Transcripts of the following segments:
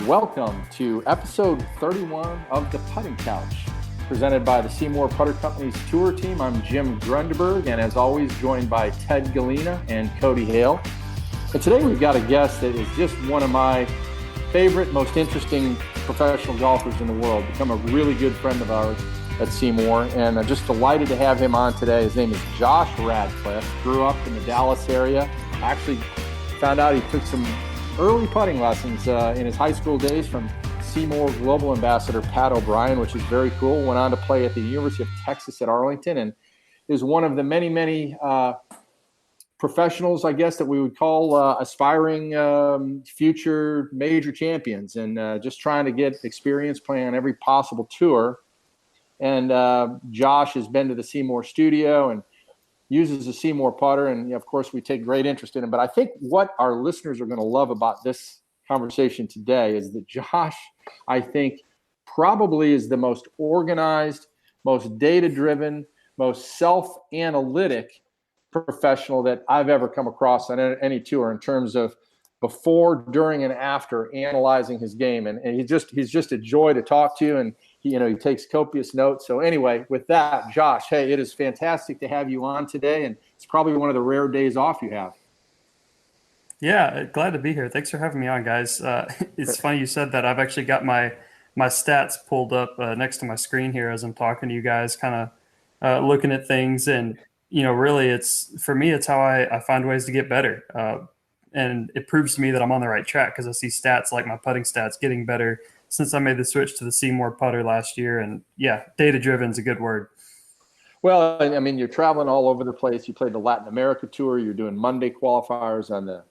Welcome to episode 31 of The Putting Couch, presented by the SeeMore Putter Company's tour team. I'm Jim Grundberg, and as always, joined by Ted Galena and Cody Hale. And today we've got a guest that is just one of my favorite, most interesting professional golfers in the world, become a really good friend of ours at SeeMore, and I'm just delighted to have him on today. His name is Josh Radcliff, grew up in the Dallas area, actually found out he took some early putting lessons in his high school days from SeeMore Global Ambassador Pat O'Brien, which is very cool. Went on to play at the University of Texas at Arlington and is one of the many professionals, I guess, that we would call aspiring future major champions, and just trying to get experience playing on every possible tour. And Josh has been to the SeeMore studio and uses the SeeMore putter. And of course, we take great interest in him. But I think what our listeners are going to love about this conversation today is that Josh, I think, probably is the most organized, most data-driven, most self-analytic professional that I've ever come across on any tour in terms of before, during, and after analyzing his game. And he's just a joy to talk to, and he takes copious notes. So anyway, with that, Josh, hey, it is fantastic to have you on today, and it's probably one of the rare days off you have. Yeah, glad to be here. Thanks for having me on, guys. It's funny you said that. I've actually got my stats pulled up next to my screen here as I'm talking to you guys, kind of looking at things. And, really for me, it's how I find ways to get better. And it proves to me that I'm on the right track because I see stats like my putting stats getting better since I made the switch to the SeeMore putter last year. And yeah, data-driven is a good word. Well, I mean, you're traveling all over the place. You played the Latin America tour. You're doing Monday qualifiers on the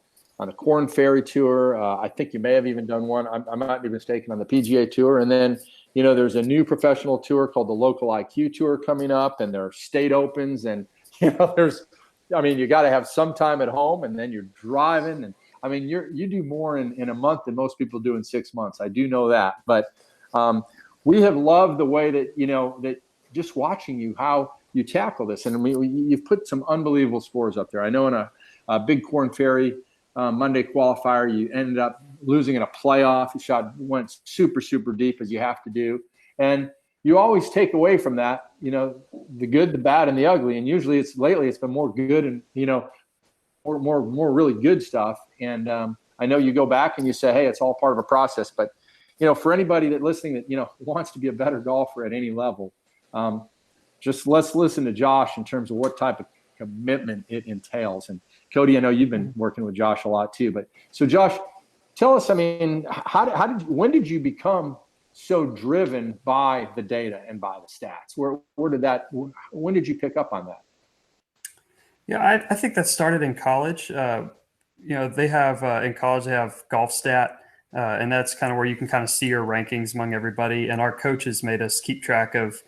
Corn Ferry tour. I think you may have even done one, I might be mistaken, on the PGA tour. And then, there's a new professional tour called the Local IQ Tour coming up, and there are state opens. And, you got to have some time at home, and then you're driving. And I mean, you do more in a month than most people do in 6 months. I do know that. But we have loved the way that, that just watching you, how you tackle this. And you've put some unbelievable scores up there. I know in a big Corn Ferry Monday qualifier, you ended up losing in a playoff. You went super, super deep, as you have to do. And you always take away from that, the good, the bad, and the ugly. And usually lately it's been more good and, more really good stuff. And I know you go back and you say, hey, it's all part of a process. But, for anybody that listening that, wants to be a better golfer at any level, just let's listen to Josh in terms of what type of commitment it entails. And Cody, I know you've been working with Josh a lot too. But so Josh, tell us, when did you become so driven by the data and by the stats? When did you pick up on that? Yeah, I think that started in college. They have in college, they have golf stat, and that's kind of where you can kind of see your rankings among everybody. And our coaches made us keep track of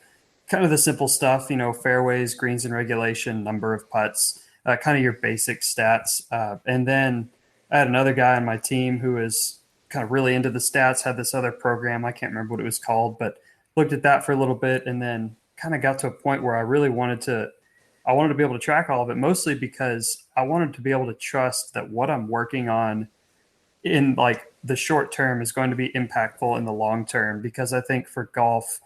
kind of the simple stuff, fairways, greens in regulation, number of putts, kind of your basic stats. And then I had another guy on my team who was kind of really into the stats, had this other program. I can't remember what it was called, but looked at that for a little bit and then kind of got to a point where I really wanted to be able to track all of it, mostly because I wanted to be able to trust that what I'm working on in like the short term is going to be impactful in the long term. Because I think for golf,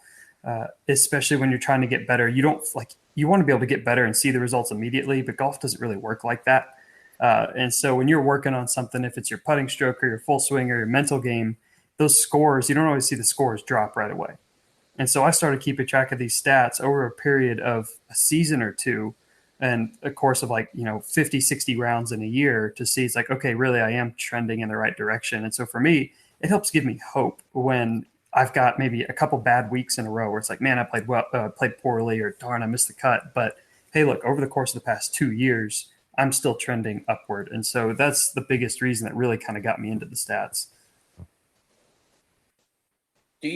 especially when you're trying to get better, you want to be able to get better and see the results immediately, but golf doesn't really work like that. And so when you're working on something, if it's your putting stroke or your full swing or your mental game, those scores, you don't always see the scores drop right away. And so I started keeping track of these stats over a period of a season or two and a course of 50, 60 rounds in a year to see it's like, okay, really, I am trending in the right direction. And so for me, it helps give me hope when I've got maybe a couple bad weeks in a row where it's like, man, I played poorly, or darn, I missed the cut. But hey, look, over the course of the past 2 years, I'm still trending upward. And so that's the biggest reason that really kind of got me into the stats. How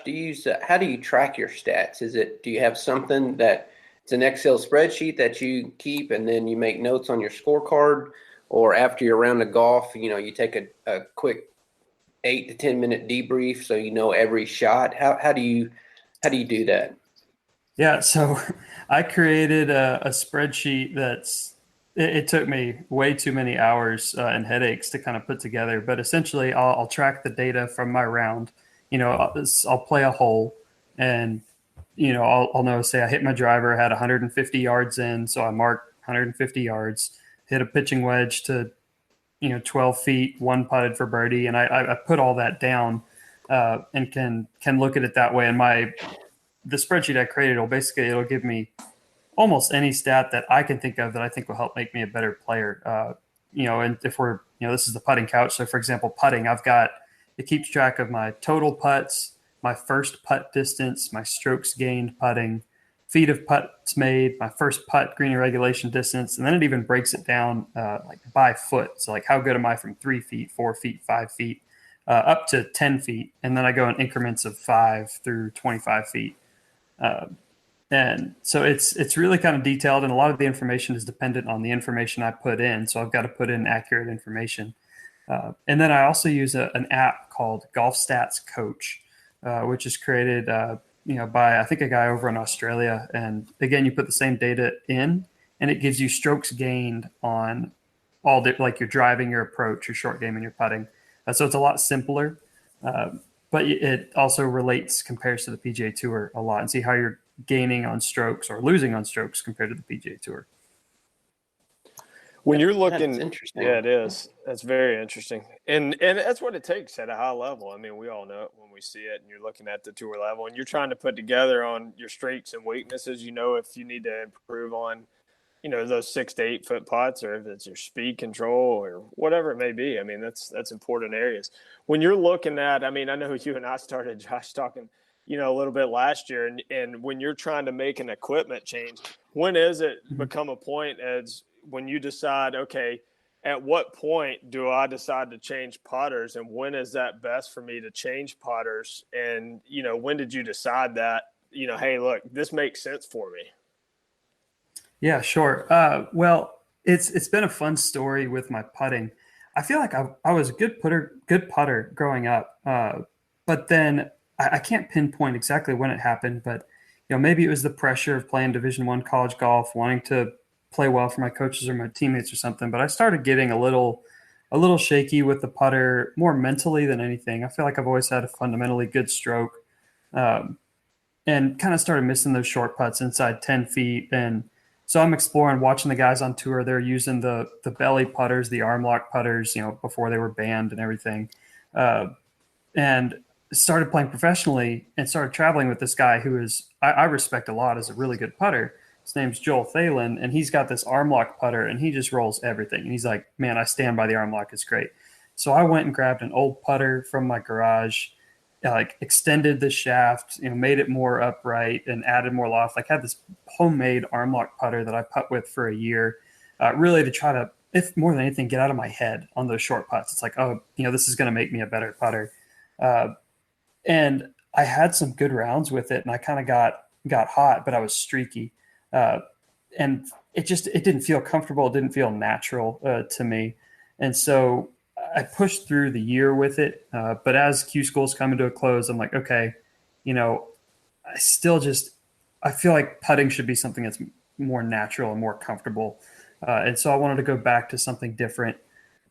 do you track your stats? Do you have something that it's an Excel spreadsheet that you keep and then you make notes on your scorecard, or after your round of golf, you take a quick 8 to 10 minute debrief so every shot? How do you do that? Yeah, so I created a spreadsheet that's it took me way too many hours and headaches to kind of put together. But essentially, I'll track the data from my round. I'll play a hole, and I'll know. Say I hit my driver, had 150 yards in, so I mark 150 yards. Hit a pitching wedge to 12 feet, one putted for birdie, and I put all that down and can look at it that way. And the spreadsheet I created it'll give me almost any stat that I can think of that I think will help make me a better player. And if this is the putting couch. So for example, putting, it keeps track of my total putts, my first putt distance, my strokes gained putting, feet of putts made, my first putt green regulation distance, and then it even breaks it down like by foot. So like how good am I from 3 feet, 4 feet, 5 feet, up to 10 feet, and then I go in increments of 5 through 25 feet. And so it's really kind of detailed, and a lot of the information is dependent on the information I put in. So I've got to put in accurate information. And then I also use an app called Golf Stats Coach, which is created by I think a guy over in Australia. And again, you put the same data in, and it gives you strokes gained on all like your driving, your approach, your short game, and your putting. So it's a lot simpler, but it also compares to the PGA Tour a lot, and see how you're gaining on strokes or losing on strokes compared to the PGA Tour. When you're looking, that's interesting. Yeah, it is. That's very interesting, and that's what it takes at a high level. I mean, we all know it when we see it, and you're looking at the tour level, and you're trying to put together on your strengths and weaknesses. If you need to improve on, those 6 to 8 foot putts, or if it's your speed control or whatever it may be. I mean, that's important areas. When you're looking at, I know you and I started, Josh, talking, a little bit last year, and when you're trying to make an equipment change, when is it become a point as when you decide, okay, at what point do I decide to change putters, and when is that best for me to change putters? And, when did you decide that, hey, look, this makes sense for me? Yeah, sure. Well, it's been a fun story with my putting. I feel like I was a good putter growing up, but then I can't pinpoint exactly when it happened. But maybe it was the pressure of playing Division I college golf, wanting to play well for my coaches or my teammates or something. But I started getting a little shaky with the putter, more mentally than anything. I feel like I've always had a fundamentally good stroke, and kind of started missing those short putts inside 10 feet. And so I'm exploring, watching the guys on tour. They're using the belly putters, the arm lock putters, before they were banned and everything. And started playing professionally and started traveling with this guy who I respect a lot as a really good putter. His name's Joel Thalen, and he's got this arm lock putter, and he just rolls everything. And he's like, man, I stand by the arm lock. It's great. So I went and grabbed an old putter from my garage, extended the shaft, made it more upright and added more loft. Had this homemade arm lock putter that I putt with for a year, really to try to, if more than anything, get out of my head on those short putts. It's like, oh, this is going to make me a better putter. And I had some good rounds with it, and I kind of got hot, but I was streaky. And it didn't feel comfortable. It didn't feel natural to me. And so I pushed through the year with it. But as Q school's coming to a close, I'm like, okay, I feel like putting should be something that's more natural and more comfortable. And so I wanted to go back to something different.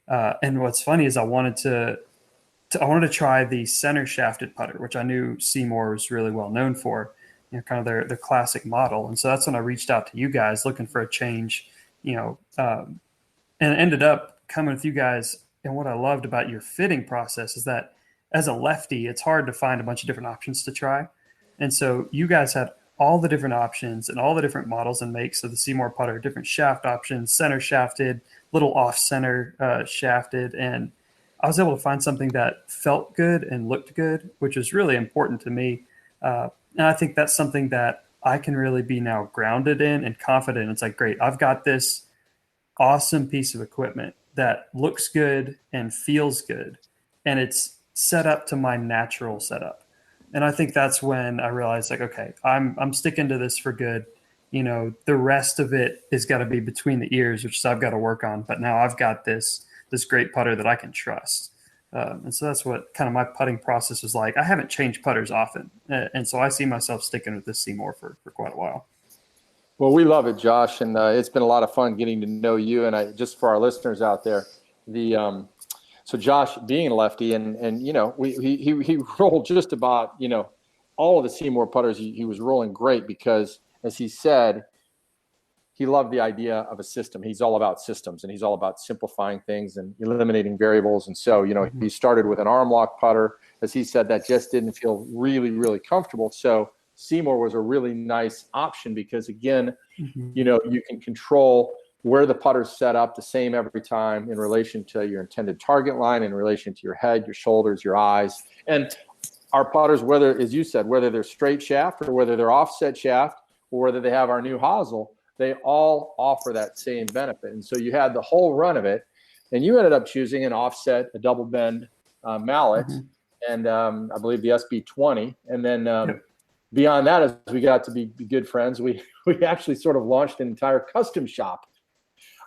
And what's funny is I wanted to try the center shafted putter, which I knew SeeMore was really well known for, kind of their classic model. And so that's when I reached out to you guys looking for a change, and ended up coming with you guys. And what I loved about your fitting process is that as a lefty, it's hard to find a bunch of different options to try. And so you guys had all the different options and all the different models and makes of the SeeMore putter, different shaft options, center shafted, little off center shafted. And I was able to find something that felt good and looked good, which is really important to me. And I think that's something that I can really be now grounded in and confident. It's like, great, I've got this awesome piece of equipment that looks good and feels good, and it's set up to my natural setup. And I think that's when I realized, like, okay, I'm sticking to this for good. The rest of it is got to be between the ears, which is I've got to work on. But now I've got this great putter that I can trust. And so that's what kind of my putting process was like. I haven't changed putters often. And so I see myself sticking with this SeeMore for quite a while. Well, we love it, Josh, and it's been a lot of fun getting to know you. And just for our listeners out there, so Josh being a lefty, and he rolled just about all of the SeeMore putters. He was rolling great because, as he said, he loved the idea of a system. He's all about systems, and he's all about simplifying things and eliminating variables. And so, he started with an arm lock putter. As he said, that just didn't feel really, really comfortable. So SeeMore was a really nice option because, again, you can control where the putter's set up the same every time in relation to your intended target line, in relation to your head, your shoulders, your eyes. And our putters, whether, as you said, whether they're straight shaft or whether they're offset shaft or whether they have our new hosel, they all offer that same benefit. And so you had the whole run of it, and you ended up choosing an offset, a double bend mallet, and I believe the SB20. And then beyond that, as we got to be good friends, we actually sort of launched an entire custom shop,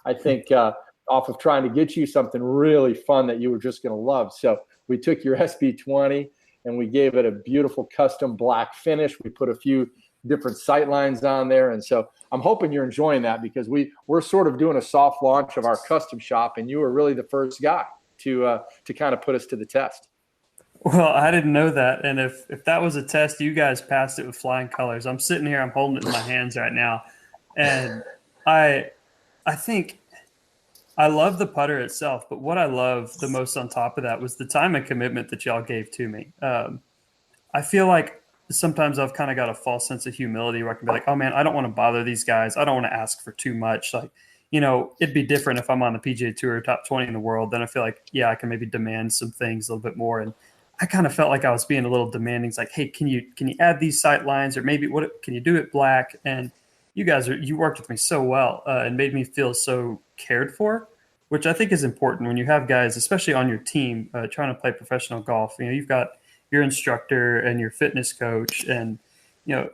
I think, off of trying to get you something really fun that you were just going to love. So we took your SB20 and we gave it a beautiful custom black finish. We put a few different sight lines on there. And so I'm hoping you're enjoying that because we're sort of doing a soft launch of our custom shop, and you were really the first guy to kind of put us to the test. Well, I didn't know that. And if that was a test, you guys passed it with flying colors. I'm sitting here, I'm holding it in my hands right now. And I think I love the putter itself, but what I love the most on top of that was the time and commitment that y'all gave to me. I feel like sometimes I've kind of got a false sense of humility where I can be like, oh man, I don't want to bother these guys. I don't want to ask for too much. Like, it'd be different if I'm on the PGA Tour top 20 in the world. Then I feel like, yeah, I can maybe demand some things a little bit more. And I kind of felt like I was being a little demanding. It's like, hey, can you add these sight lines, or maybe can you do it black? And you guys you worked with me so well and made me feel so cared for, which I think is important when you have guys, especially on your team, trying to play professional golf. You've got your instructor and your fitness coach. And,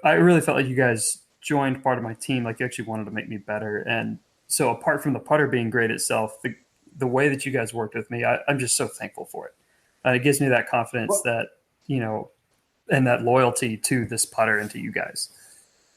I really felt like you guys joined part of my team. Like you actually wanted to make me better. And so apart from the putter being great itself, the way that you guys worked with me, I'm just so thankful for it. It gives me that confidence that, and that loyalty to this putter and to you guys.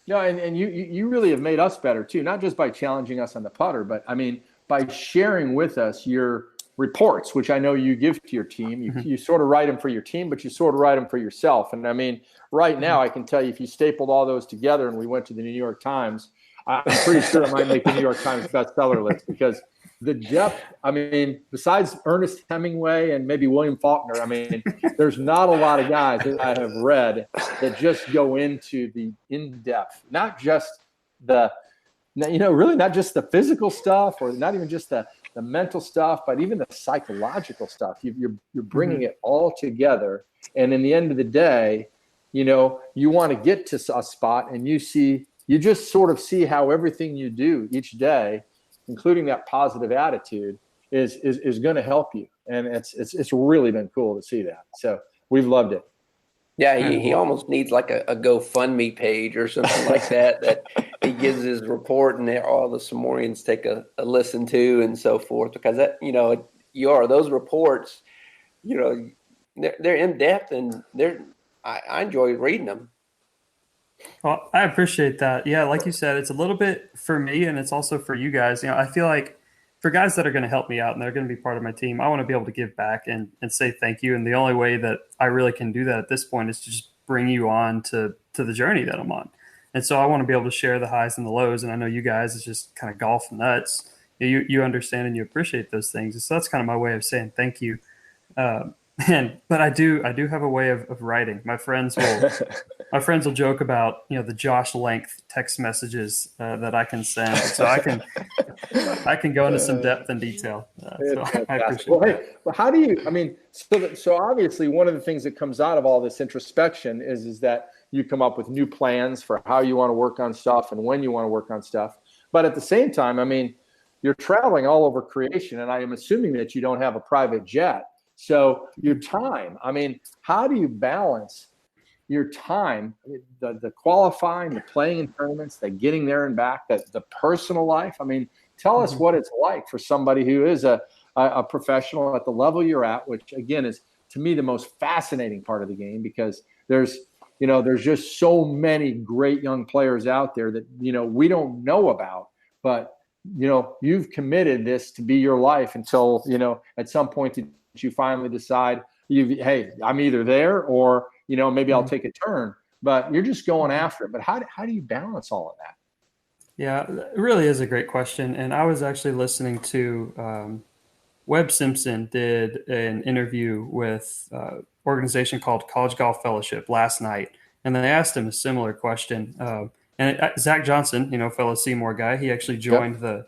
No, and you really have made us better too, not just by challenging us on the putter, but I mean, by sharing with us your reports, which I know you give to your team. You sort of write them for your team, but you sort of write them for yourself. And I mean, right now I can tell you if you stapled all those together and we went to the New York Times, I'm pretty sure it might make the New York Times bestseller list because the depth, I mean, besides Ernest Hemingway and maybe William Faulkner, I mean, there's not a lot of guys that I have read that just go into the in-depth, not just really not just the physical stuff or not even just the mental stuff, but even the psychological stuff. You're bringing it all together. And in the end of the day, you want to get to a spot and you just sort of see how everything you do each day, including that positive attitude, is going to help you. And it's really been cool to see that. So we've loved it. Yeah, he almost needs like a GoFundMe page or something like that he gives his report and all the SeeMoreans take a listen to and so forth, because that those reports, they're in depth and I enjoy reading them. Well, I appreciate that. Yeah, like you said, it's a little bit for me and it's also for you guys. I feel like for guys that are going to help me out and they're going to be part of my team, I want to be able to give back and say thank you. And the only way that I really can do that at this point is to just bring you on to the journey that I'm on. And so I want to be able to share the highs and the lows. And I know you guys is just kind of golf nuts. You understand and you appreciate those things. And so that's kind of my way of saying thank you. But I do have a way of writing. My friends will joke about the Josh length text messages that I can send, so I can go into some depth and detail. So I appreciate that. Hey, well, how do you? I mean, so obviously one of the things that comes out of all this introspection is that you come up with new plans for how you want to work on stuff and when you want to work on stuff. But at the same time, I mean, you're traveling all over creation, and I am assuming that you don't have a private jet. So your time, I mean, how do you balance your time, the qualifying, the playing in tournaments, the getting there and back, the personal life? I mean, tell us what it's like for somebody who is a professional at the level you're at, which again is to me the most fascinating part of the game, because there's there's just so many great young players out there that, we don't know about, but, you've committed this to be your life until, at some point that you finally decide hey, I'm either there or, maybe I'll take a turn, but you're just going after it. But how do you balance all of that? Yeah, it really is a great question. And I was actually listening to Webb Simpson did an interview with an organization called College Golf Fellowship last night. And then they asked him a similar question. Zach Johnson, fellow SeeMore guy, he actually joined the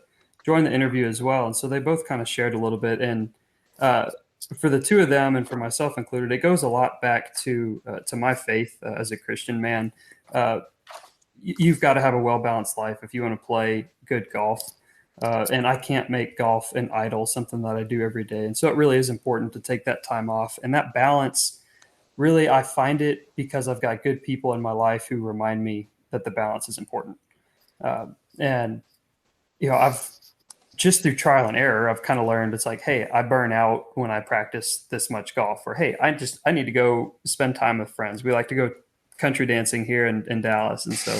interview as well. And so they both kind of shared a little bit. And for the two of them, and for myself included, it goes a lot back to my faith as a Christian man. You've got to have a well-balanced life if you want to play good golf. And I can't make golf an idol, something that I do every day. And so it really is important to take that time off. And that balance, really, I find it because I've got good people in my life who remind me that the balance is important. And I've just through trial and error, I've kind of learned it's like, hey, I burn out when I practice this much golf, or hey, I need to go spend time with friends. We like to go country dancing here in Dallas. And so,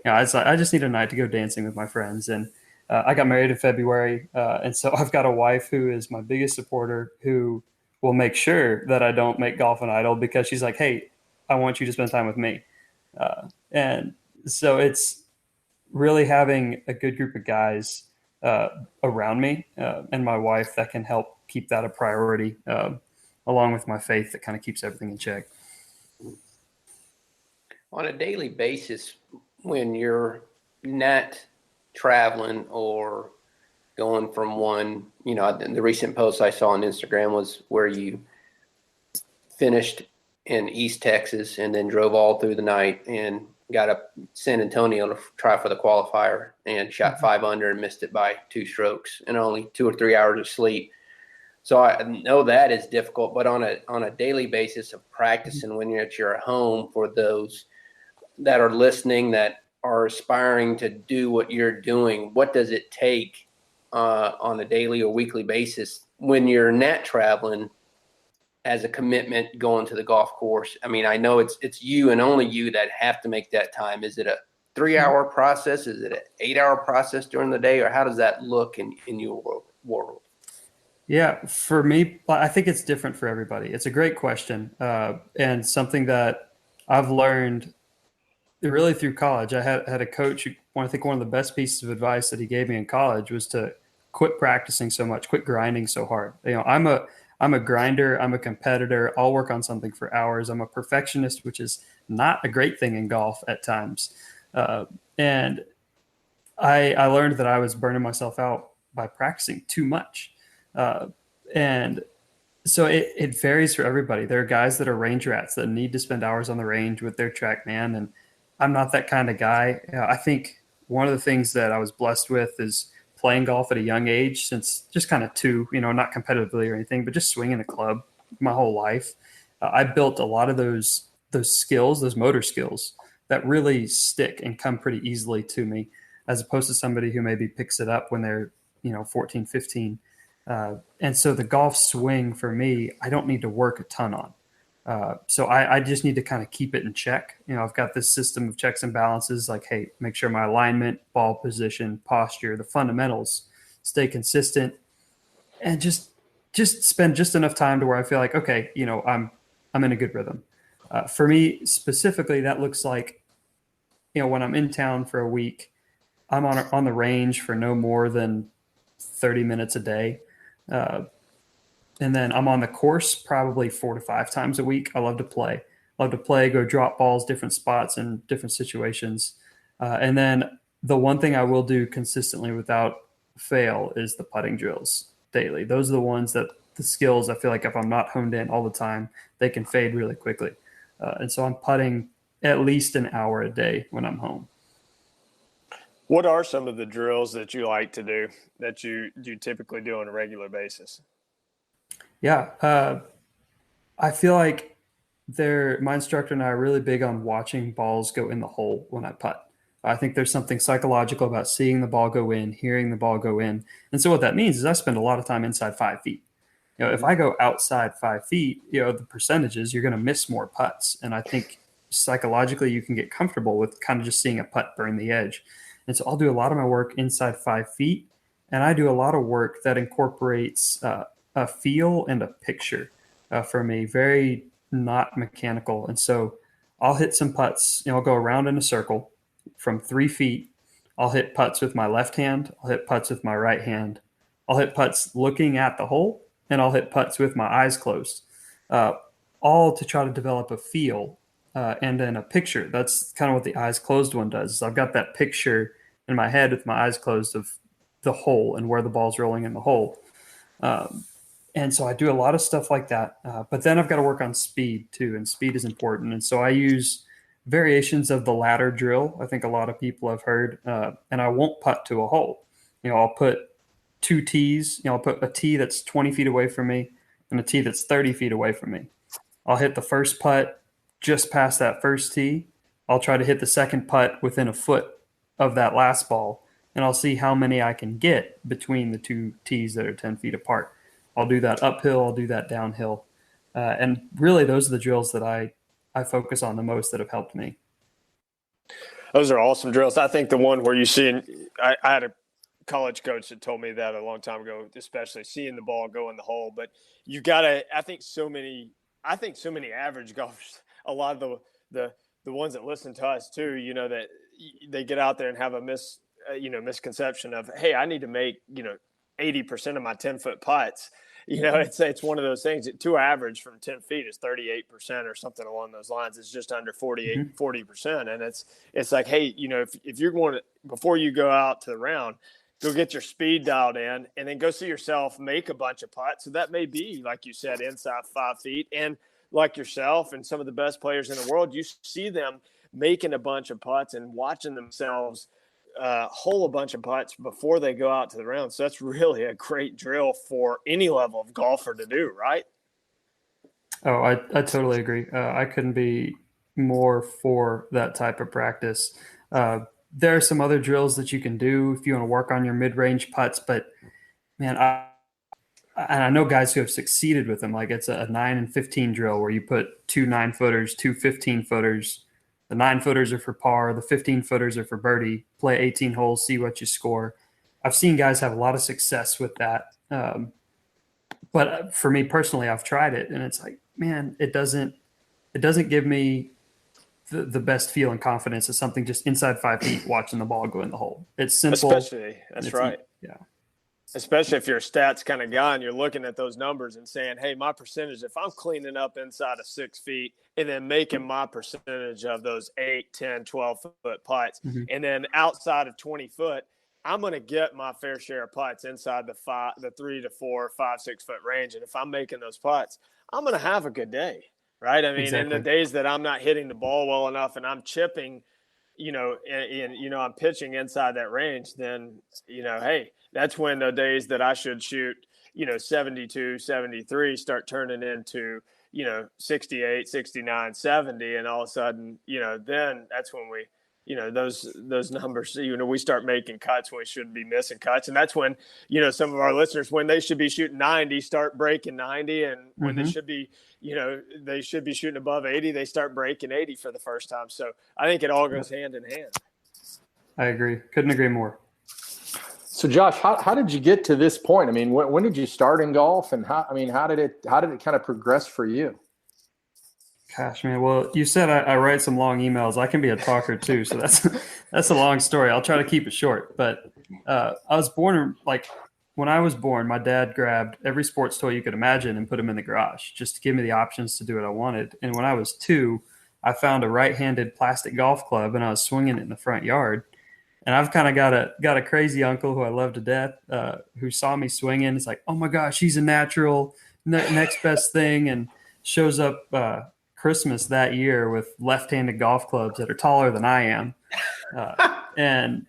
it's like, I just need a night to go dancing with my friends. And I got married in February. And so I've got a wife who is my biggest supporter, who will make sure that I don't make golf an idol, because she's like, hey, I want you to spend time with me. And so it's really having a good group of guys around me and my wife that can help keep that a priority, along with my faith that kind of keeps everything in check. On a daily basis, when you're not traveling or going from one, the recent post I saw on Instagram was where you finished in East Texas and then drove all through the night and got up San Antonio to try for the qualifier and shot 5 under and missed it by 2 strokes and only 2 or 3 hours of sleep. So I know that is difficult, but on a daily basis of practicing when you're at your home, for those that are listening that are aspiring to do what you're doing, what does it take on a daily or weekly basis when you're not traveling as a commitment going to the golf course? I mean, I know it's you and only you that have to make that time. Is it a 3-hour process? Is it an 8-hour process during the day? Or how does that look in your world? Yeah, for me, I think it's different for everybody. It's a great question, and something that I've learned really through college. I had a coach who, I think one of the best pieces of advice that he gave me in college was to quit practicing so much, quit grinding so hard. I'm a grinder. I'm a competitor. I'll work on something for hours. I'm a perfectionist, which is not a great thing in golf at times. And I learned that I was burning myself out by practicing too much. And so it varies for everybody. There are guys that are range rats that need to spend hours on the range with their TrackMan, and I'm not that kind of guy. I think one of the things that I was blessed with is playing golf at a young age, since just kind of 2, not competitively or anything, but just swinging a club my whole life. I built a lot of those skills, those motor skills that really stick and come pretty easily to me, as opposed to somebody who maybe picks it up when they're, 14, 15. And so the golf swing for me, I don't need to work a ton on. So I just need to kind of keep it in check. I've got this system of checks and balances, like, hey, make sure my alignment, ball position, posture, the fundamentals stay consistent, and just spend just enough time to where I feel like, okay, I'm in a good rhythm. For me specifically, that looks like, when I'm in town for a week, I'm on the range for no more than 30 minutes a day. And then I'm on the course probably 4 to 5 times a week. I love to play, go drop balls, different spots and different situations. And then the one thing I will do consistently without fail is the putting drills daily. Those are the ones that the skills, I feel like if I'm not honed in all the time, they can fade really quickly. And so I'm putting at least an hour a day when I'm home. What are some of the drills that you like to do that you typically do on a regular basis? Yeah. I feel like my instructor and I are really big on watching balls go in the hole when I putt. I think there's something psychological about seeing the ball go in, hearing the ball go in. And so what that means is I spend a lot of time inside 5 feet. If I go outside 5 feet, the percentages, you're going to miss more putts. And I think psychologically you can get comfortable with kind of just seeing a putt burn the edge. And so I'll do a lot of my work inside 5 feet, and I do a lot of work that incorporates a feel and a picture for me, very not mechanical. And so I'll hit some putts, I'll go around in a circle from 3 feet. I'll hit putts with my left hand. I'll hit putts with my right hand. I'll hit putts looking at the hole, and I'll hit putts with my eyes closed, all to try to develop a feel and then a picture. That's kind of what the eyes closed one does. So I've got that picture in my head with my eyes closed of the hole and where the ball's rolling in the hole. And so I do a lot of stuff like that. But then I've got to work on speed too, and speed is important. And so I use variations of the ladder drill. I think a lot of people have heard, and I won't putt to a hole. I'll put 2 tees. I'll put a tee that's 20 feet away from me and a tee that's 30 feet away from me. I'll hit the first putt just past that first tee. I'll try to hit the second putt within a foot of that last ball, and I'll see how many I can get between the 2 tees that are 10 feet apart. I'll do that uphill. I'll do that downhill. And really, those are the drills that I focus on the most that have helped me. Those are awesome drills. I think the one where you see, I had a college coach that told me that a long time ago, especially seeing the ball go in the hole. But you got to, I think so many average golfers, a lot of the ones that listen to us too, that they get out there and have a misconception of, hey, I need to make, 80% of my 10-foot putts. It's one of those things that to average from 10 feet is 38% or something along those lines. It's just under 40%. And it's like, hey, if you're going to, before you go out to the round, go get your speed dialed in and then go see yourself make a bunch of putts. So that may be, like you said, inside 5 feet. And like yourself and some of the best players in the world, you see them making a bunch of putts and watching themselves hole a bunch of putts before they go out to the round. So that's really a great drill for any level of golfer to do, right? Oh, I totally agree. I couldn't be more for that type of practice. There are some other drills that you can do if you want to work on your mid-range putts, but man, I know guys who have succeeded with them. Like it's a 9 and 15 drill where you put 2 9-footers, 2 15-footers. The 9-footers are for par. The 15-footers are for birdie. Play 18 holes, see what you score. I've seen guys have a lot of success with that. But for me personally, I've tried it, and it's like, man, it doesn't give me the best feel and confidence of something just inside 5 feet watching the ball go in the hole. It's simple. Especially, that's right. Yeah. Especially if you're a stats kind of guy and you're looking at those numbers and saying, hey, my percentage, if I'm cleaning up inside of 6 feet and then making my percentage of those 8, 10, 12-foot putts, and then outside of 20 foot, I'm going to get my fair share of putts inside the 3 to 4, 5, 6 foot range. And if I'm making those putts, I'm going to have a good day, right? I mean, Exactly. in the days that I'm not hitting the ball well enough and I'm chipping, and I'm pitching inside that range, then, hey, that's when the days that I should shoot, 72, 73 start turning into, 68, 69, 70. And all of a sudden, then that's when we, those numbers, we start making cuts when we shouldn't be missing cuts. And that's when, some of our listeners, when they should be shooting 90, start breaking 90. And when they should be, they should be shooting above 80, they start breaking 80 for the first time. So I think it all goes hand in hand. I agree. Couldn't agree more. So Josh, how did you get to this point? I mean, when did you start in golf, and how did it kind of progress for you? Gosh, man. Well, you said I write some long emails. I can be a talker too, so that's a long story. I'll try to keep it short. But I was born when I was born, my dad grabbed every sports toy you could imagine and put them in the garage just to give me the options to do what I wanted. And when I was 2, I found a right-handed plastic golf club and I was swinging it in the front yard. And I've kind of got a crazy uncle who I love to death, who saw me swinging. It's like, oh my gosh, he's a natural, next best thing, and shows up Christmas that year with left-handed golf clubs that are taller than I am. And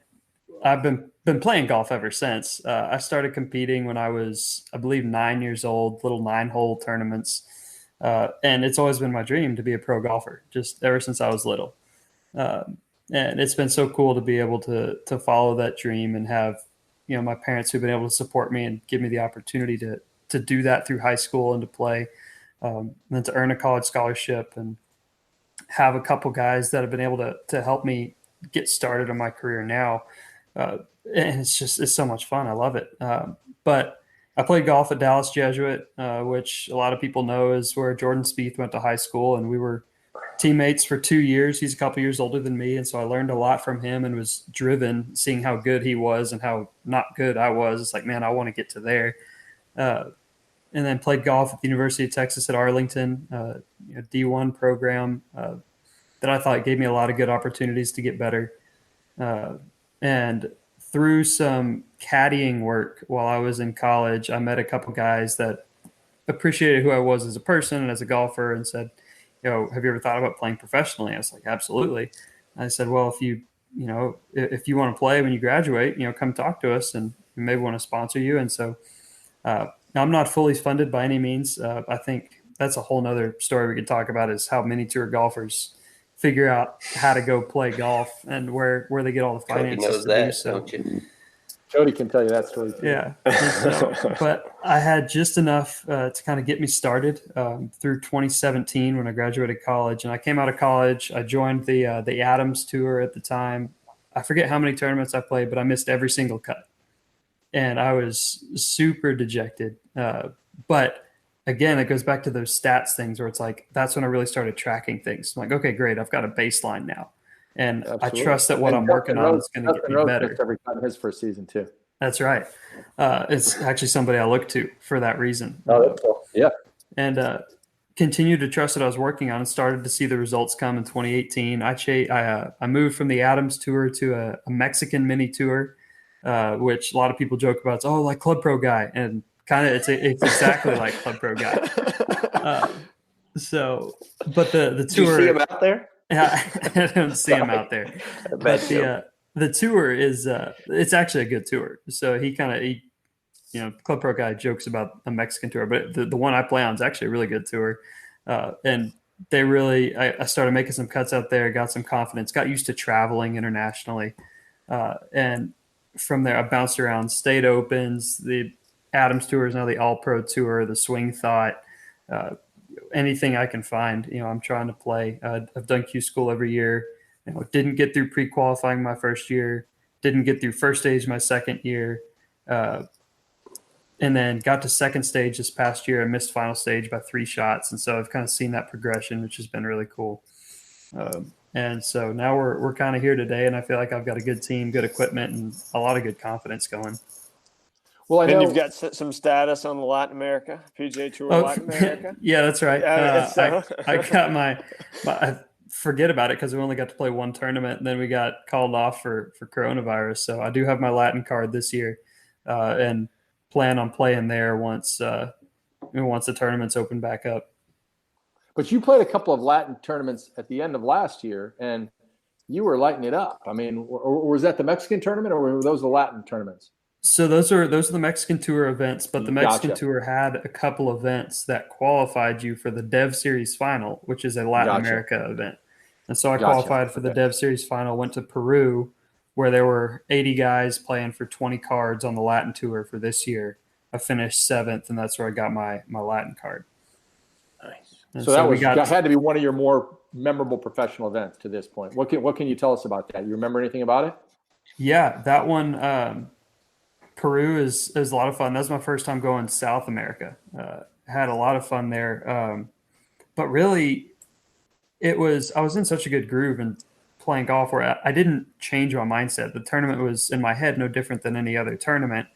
I've been playing golf ever since. I started competing when I was, I believe, 9 years old, little 9-hole tournaments. And it's always been my dream to be a pro golfer, just ever since I was little. And it's been so cool to be able to follow that dream and have, my parents who've been able to support me and give me the opportunity to do that through high school and to play, and then to earn a college scholarship and have a couple guys that have been able to help me get started in my career now. And it's so much fun. I love it. But I played golf at Dallas Jesuit, which a lot of people know is where Jordan Spieth went to high school, and we were teammates for 2 years. He's a couple years older than me, and so I learned a lot from him and was driven seeing how good he was and how not good I was. It's like, man, I want to get to there. And then played golf at the University of Texas at Arlington, D1 program that I thought gave me a lot of good opportunities to get better. And through some caddying work while I was in college, I met a couple guys that appreciated who I was as a person and as a golfer, and said, have you ever thought about playing professionally? I was like, absolutely. I said, well, if you want to play when you graduate, come talk to us, and we maybe want to sponsor you. And so now I'm not fully funded by any means. I think that's a whole nother story we could talk about, is how many tour golfers figure out how to go play golf and where they get all the finances knows to that, do so. don't you? Jody can tell you that story too. Yeah. But I had just enough to kind of get me started through 2017 when I graduated college. And I came out of college. I joined the Adams Tour at the time. I forget how many tournaments I played, but I missed every single cut. And I was super dejected. But again, it goes back to those stats things where it's like, that's when I really started tracking things. I'm like, okay, great. I've got a baseline now. And Absolutely. I trust that what I'm working on is going to get me better. Every time his first season too. That's right. It's actually somebody I look to for that reason. Oh, that's cool. Yeah. And continued to trust what I was working on, and started to see the results come in 2018. I moved from the Adams Tour to a Mexican mini tour, which a lot of people joke about. It's like Club Pro guy, and kind of it's exactly like Club Pro guy. But the tour. Do you see him out there? Yeah, I don't see him out there. But the tour is it's actually a good tour. So he Club Pro guy jokes about a Mexican tour, but the one I play on is actually a really good tour. And they really, I started making some cuts out there, got some confidence, got used to traveling internationally. And from there, I bounced around state opens, the Adams Tour is now the All Pro Tour, the Swing Thought, anything I can find, I'm trying to play. I've done Q School every year. Didn't get through pre-qualifying my first year, didn't get through first stage my second year, and then got to second stage this past year. I missed final stage by 3 shots, and so I've kind of seen that progression, which has been really cool. And so now we're kind of here today, and I feel like I've got a good team, good equipment, and a lot of good confidence going. Well, I know you've got some status on the Latin America PGA Tour. Latin America. Yeah, that's right. I got my I forget about it because we only got to play one tournament, and then we got called off for coronavirus. So I do have my Latin card this year, and plan on playing there once the tournaments open back up. But you played a couple of Latin tournaments at the end of last year, and you were lighting it up. I mean, was that the Mexican tournament, or were those the Latin tournaments? So those are the Mexican Tour events, but the Mexican Gotcha. Tour had a couple events that qualified you for the Dev Series Final, which is a Latin Gotcha. America event. And so I Gotcha. qualified for the Dev Series Final, went to Peru, where there were 80 guys playing for 20 cards on the Latin Tour for this year. I finished 7th, and that's where I got my Latin card. Nice. And So that had to be one of your more memorable professional events to this point. What can you tell us about that? You remember anything about it? Yeah, that one, Peru is a lot of fun. That was my first time going South America. Had a lot of fun there. But really, I was in such a good groove and playing golf where I didn't change my mindset. The tournament was in my head no different than any other tournament.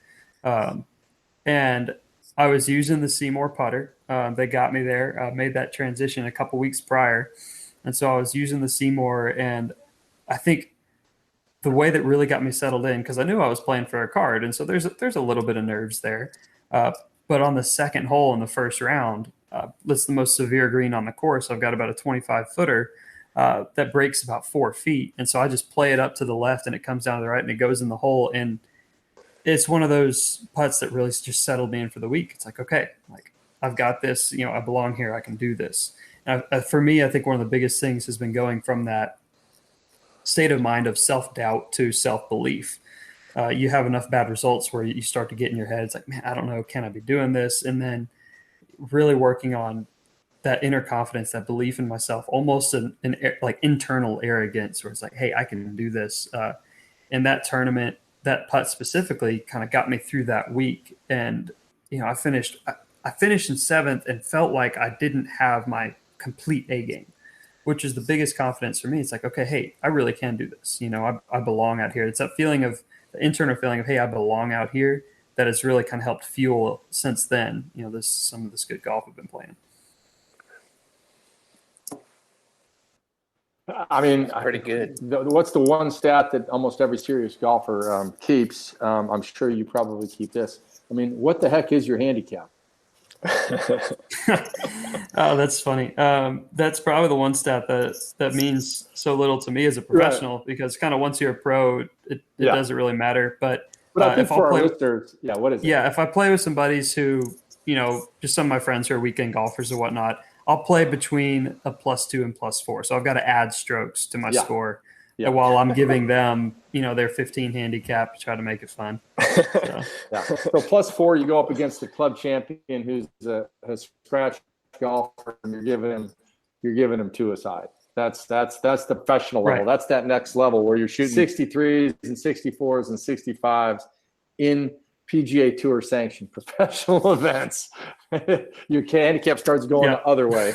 And I was using the SeeMore putter. They got me there. I made that transition a couple weeks prior. And so I was using the SeeMore, and I think the way that really got me settled in, because I knew I was playing for a card, and so there's a little bit of nerves there. But on the second hole in the first round, that's the most severe green on the course. I've got about a 25-footer that breaks about 4 feet, and so I just play it up to the left, and it comes down to the right, and it goes in the hole. And it's one of those putts that really just settled me in for the week. It's like, okay, like I've got this. I belong here. I can do this. And for me, I think one of the biggest things has been going from that state of mind of self-doubt to self-belief. You have enough bad results where you start to get in your head. It's like, man, I don't know. Can I be doing this? And then really working on that inner confidence, that belief in myself, almost an like internal arrogance, where it's like, hey, I can do this. And that tournament, that putt specifically, kind of got me through that week. And I finished in seventh and felt like I didn't have my complete A game, which is the biggest confidence for me. It's like, okay, hey, I really can do this. I belong out here. It's that feeling of the internal feeling of, hey, I belong out here, that has really kind of helped fuel since then, some of this good golf I've been playing. I mean, Pretty good. What's the one stat that almost every serious golfer keeps? I'm sure you probably keep this. I mean, what the heck is your handicap? Oh, that's funny. That's probably the one stat that means so little to me as a professional, right? Because kind of once you're a pro, it doesn't really matter. But I think for our listeners, what is it? Yeah, if I play with some buddies who, just some of my friends who are weekend golfers or whatnot, I'll play between a +2 and +4. So I've got to add strokes to my score while I'm giving them, their 15 handicap to try to make it fun. So. So +4, you go up against the club champion who's a scratch golfer, and you're giving him 2 aside. That's the professional level. Right. That's that next level where you're shooting 63s and 64s and 65s in PGA Tour sanctioned professional events. Your handicap starts going the other way.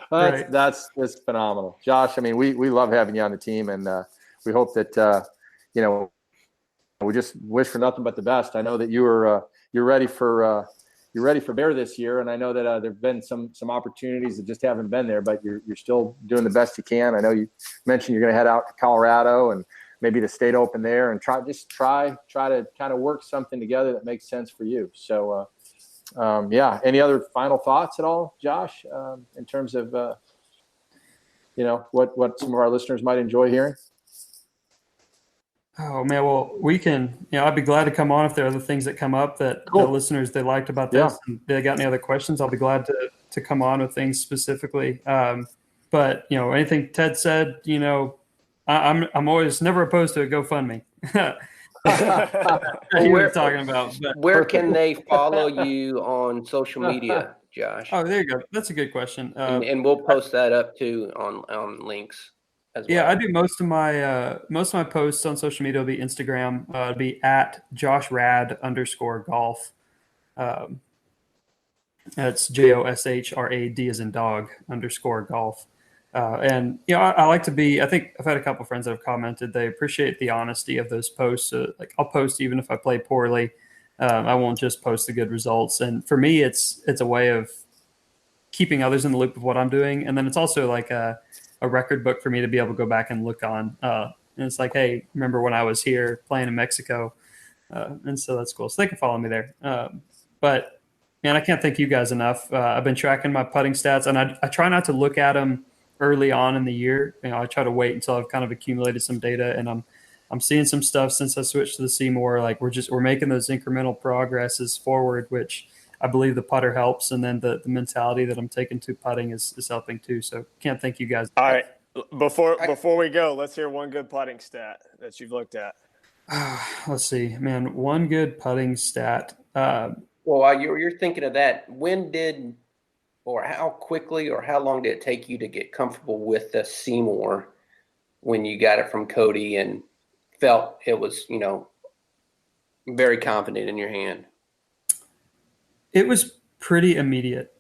That's phenomenal. Josh, I mean, we love having you on the team, and we hope that we just wish for nothing but the best. I know that you're ready for Bear this year, and I know that there've been some opportunities that just haven't been there, but you're still doing the best you can. I know you mentioned you're going to head out to Colorado and maybe the state open there, and try to kind of work something together that makes sense for you. So, any other final thoughts at all, Josh, in terms of, what some of our listeners might enjoy hearing? Oh man, well, we can, I'd be glad to come on if there are other things that come up that the listeners, they liked about this, and they got any other questions, I'll be glad to come on with things specifically. But anything Ted said, I'm always never opposed to a GoFundMe. You were talking about. Where can they follow you on social media, Josh? Oh, there you go. That's a good question. And we'll post that up too on links as well. Yeah, I do most of my posts on social media will be Instagram. It'll be at JoshRad_golf. That's JOSHRAD as in dog _golf. And I like to be. I think I've had a couple of friends that have commented they appreciate the honesty of those posts. Like I'll post even if I play poorly. I won't just post the good results. And for me, it's a way of keeping others in the loop of what I'm doing. And then it's also like a record book for me to be able to go back and look on. And it's like, hey, remember when I was here playing in Mexico? And so that's cool. So they can follow me there. But man, I can't thank you guys enough. I've been tracking my putting stats, and I try not to look at them early on in the year. I try to wait until I've kind of accumulated some data, and I'm seeing some stuff since I switched to the SeeMore. Like we're making those incremental progresses forward, which I believe the putter helps, and then the mentality that I'm taking to putting is helping too. So can't thank you guys. All right, before we go, let's hear one good putting stat that you've looked at. Let's see, man. One good putting stat. Well, while you're thinking of that, when did or how quickly or how long did it take you to get comfortable with the SeeMore when you got it from Cody and felt it was, very confident in your hand? It was pretty immediate.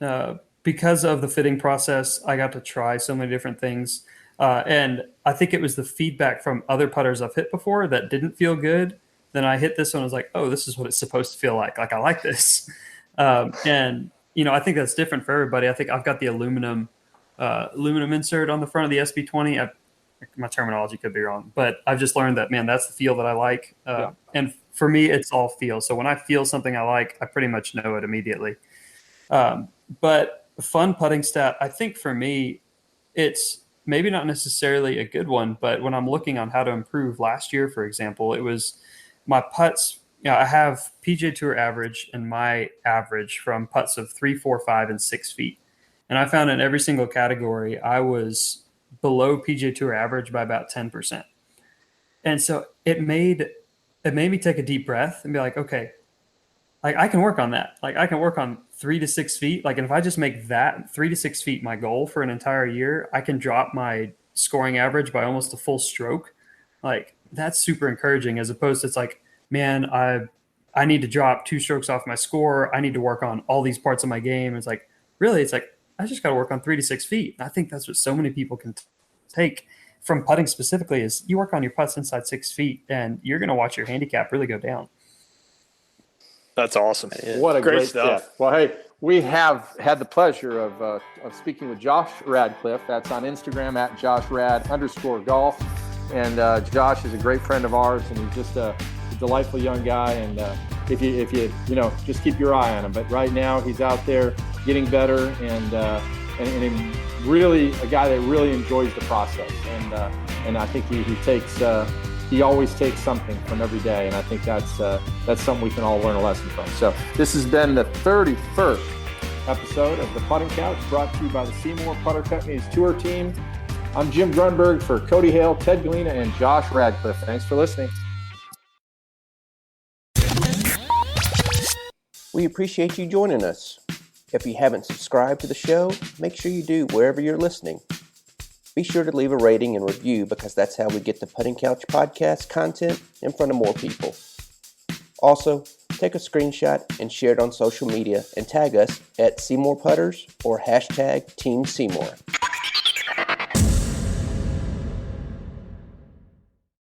Because of the fitting process, I got to try so many different things. And I think it was the feedback from other putters I've hit before that didn't feel good. Then I hit this one, I was like, oh, this is what it's supposed to feel like. Like, I like this. And I think that's different for everybody. I think I've got the aluminum insert on the front of the SB20. My terminology could be wrong, but I've just learned that, man, that's the feel that I like. And for me, it's all feel. So when I feel something I like, I pretty much know it immediately. But a fun putting stat, I think for me, it's maybe not necessarily a good one, but when I'm looking on how to improve last year, for example, it was my putts. I have PGA Tour average and my average from putts of 3, 4, 5, and 6 feet. And I found in every single category, I was below PGA Tour average by about 10%. And so it made me take a deep breath and be like, okay, like I can work on that. Like I can work on 3 to 6 feet, like, and if I just make that 3 to 6 feet my goal for an entire year, I can drop my scoring average by almost a full stroke. Like, that's super encouraging, as opposed to it's like, man, I need to drop 2 strokes off my score. I need to work on all these parts of my game. It's like, really, it's like, I just got to work on 3 to 6 feet. And I think that's what so many people can take from putting specifically, is you work on your putts inside 6 feet and you're going to watch your handicap really go down. That's awesome. What a great stuff. tip. Well, hey, we have had the pleasure of speaking with Josh Radcliff. That's on Instagram at @JoshRad_golf. And Josh is a great friend of ours, and he's just a delightful young guy. And if you just keep your eye on him. But right now he's out there getting better, and really a guy that really enjoys the process. And I think he always takes something from every day, and I think that's something we can all learn a lesson from. So this has been the 31st episode of the Putting Couch, brought to you by the SeeMore Putter Company's tour team. I'm Jim Grunberg for Cody Hale, Ted Galena, and Josh Radcliff. Thanks for listening. We appreciate you joining us. If you haven't subscribed to the show, make sure you do wherever you're listening. Be sure to leave a rating and review, because that's how we get the Putting Couch podcast content in front of more people. Also, take a screenshot and share it on social media and tag us at SeeMore Putters or #TeamSeeMore.